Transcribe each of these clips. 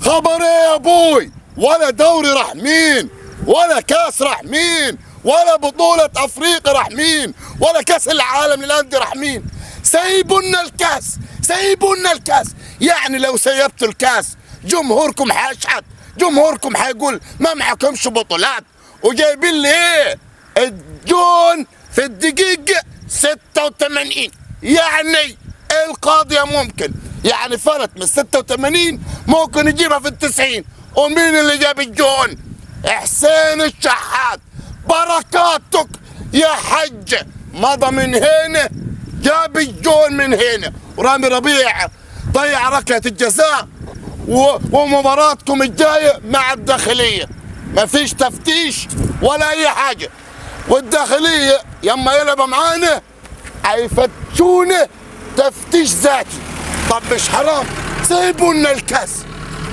خبر ايه يا ابوي؟ ولا دوري راح مين، ولا كاس راح مين، ولا بطولة افريقيا راح مين، ولا كاس العالم للاندية راح مين. سيبونا الكاس، سيبونا الكاس. يعني لو سيبت الكاس جمهوركم حيشحت، جمهوركم حيقول ما معكمش بطولات. وجايبين لي ايه؟ الجون في الدقيقة 86. يعني القاضية ممكن يعني فرت من 86 ممكن يجيبها في ال90. ومين اللي جاب الجون؟ حسين الشحات. بركاتك يا حج. مضى من هنا جاب الجون من هنا. ورامي ربيع ضيع ركلة الجزاء. ومباراتكم الجاية مع الداخلية ما فيش تفتيش ولا اي حاجة. والداخلية يما يلعبوا معانا هيفتشونا تفتيش ذاتي. طب مش حرام؟ سيبونا الكاس.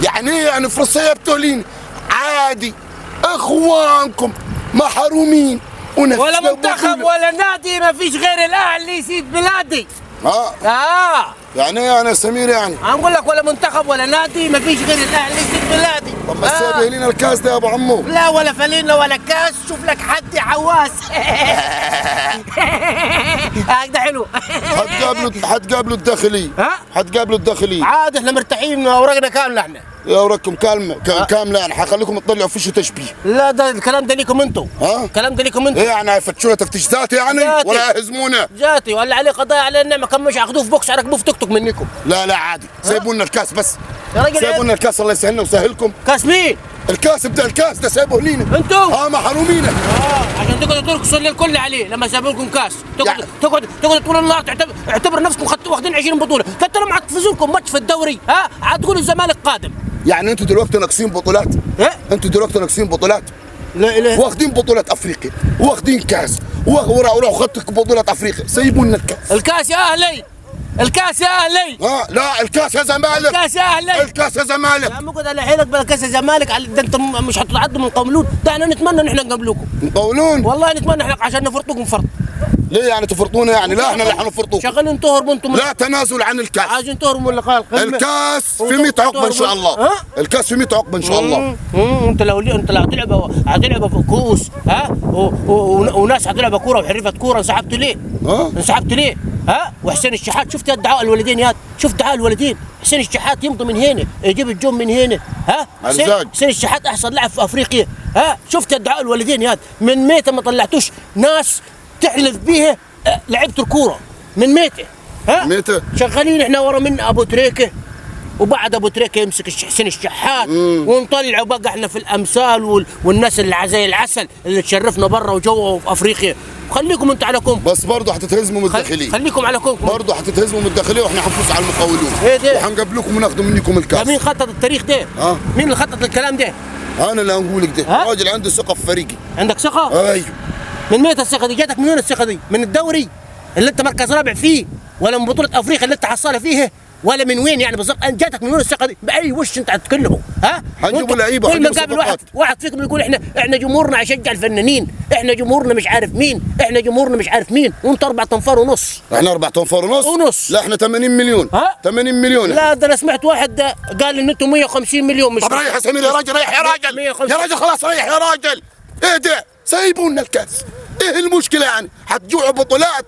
يعني ايه يعني فرصية بتولين؟ عادي، اخوانكم محرومين ولا منتخب ولا نادي، ما فيش غير الاهلي سيد بلادي. يعني ايه يعني يا سمير؟ يعني هنقول لك ولا منتخب ولا نادي، ما فيش غير الاهلي سيد بلادي. طب بس سايب لنا الكاس ده يا ابو عمو. لا ولا فلينا ولا كاس. شوف لك حد حواس. ده حلو. حتقابلوا الداخلية. حتقابلوا الداخلية عاد احنا مرتاحين، اوراقنا كامله احنا. يا اوراقكم كامله يعني حخليكم تطلعوا فيش تشبيه. لا ده الكلام ده ليكم انتم. الكلام ده ليكم انتم. ايه يعني هيفتشونا تفتيش ذاتي يعني جاتي. ولا يهزمونا؟ ذاتي ولا عليه قضايا على النعمه. كم مش هياخذوه في بوكس يركبوه في توك توك منكم. لا عادي. سيبونا الكاس بس يا راجل. سيبونا الكاس الله يسهلنا ويسهلكم. كاس مين؟ الكاس بتاع الكاس ده سيبوه لينا انتوا. محرومين. عشان تقعدوا ترقصوا الليل كله عليه لما سابوا لكم كاس. تقعدوا طول النهار اعتبر نفسكم واخدين 20 بطوله. حتى لما حتفوزوا لكم ماتش في الدوري هتقولوا الزمالك قادم. يعني انتوا دلوقتي ناقصين بطولات؟ انتوا دلوقتي ناقصين بطولات؟ لا اله. واخدين بطولة افريقيا واخدين كاس وراحوا خدتوا بطولة افريقيا. سيبونا الكاس. الكاس يا اهلي، الكاس يا اهلي. لا الكاس يا زمالك. الكاس يا اهلي. الكاس يا زمالك. لا مقعد على حيلك بلا كاس يا زمالك. ده انت مش هتتعدوا من قولون. ده احنا نتمنى ان احنا نقابلوكم. نقولون؟ والله نتمنى احنا عشان نفرطوكم فرط. ليه يعني تفرطونا يعني؟ لا احنا اللي حنفرطوكم. شغالين تهربوا انتم. لا تنازل عن الكاس. عايزين تهربوا من لقاء القمه. الكاس في 100 عقبه ان شاء الله. الكاس في 100 عقبه ان شاء الله. انت لو هتلعب في كؤوس وناس هتلعب كوره وحرفه كوره انسحبتوا ليه؟ انسحبتوا ليه؟ وحسين الشحات شفت دعاء الولدين ياد. شفت دعاء الولدين. حسين الشحات يمضي من هنا يجيب الجون من هنا. حسين الشحات احسن لاعب في افريقيا. شفت دعاء الولدين ياد. من ميته ما طلعتوش ناس تحلف بيها لعبت الكوره من ميته. ميته شغالين احنا ورا من ابو تريكه. وبعد ابو تريكه يمسك حسين الشحات ونطلعوا بقى احنا في الامثال والناس اللي زي العسل اللي تشرفنا برا وجوا وفي افريقيا. خليكم انتوا على كونكم. بس برضه هتتهزموا من الداخليه. خليكم على كونكم. برضه هتتهزموا من الداخليه واحنا حنفوز على المقاولون. ايه ده؟ وحنقابلكم وناخذوا منكم الكاس. مين خطط التاريخ ده؟ مين اللي خطط الكلام ده؟ انا اللي هنقول لك ده. راجل عنده ثقه في فريقي. عندك ثقه؟ ايوه. من متى الثقه دي؟ جاتك من وين الثقه دي؟ من الدوري اللي انت مركز رابع فيه، ولا من بطوله افريقيا اللي انت حصاله فيها، ولا من وين يعني بالضبط؟ جاتك من وين الثقه دي؟ باي وش انت هتتكلموا؟ هنجيبوا لعيبه. كل ما نقابل واحد فيكم يقول احنا جمهورنا يشجع الفنانين، احنا جمهورنا مش عارف مين، احنا جمهورنا مش عارف مين، وانت 4 أنفار ونص. احنا 4 أنفار ونص؟ لا احنا 80 مليون. 80 مليون. لا ده انا سمعت واحد قال ان انتم 150 مليون. مش طب ريح يا سمير يا راجل. ريح يا راجل. يا راجل خلاص ريح يا راجل. ايه ده؟ سيبونا الكاس. ايه المشكله يعني؟ هتجوعوا بطولات؟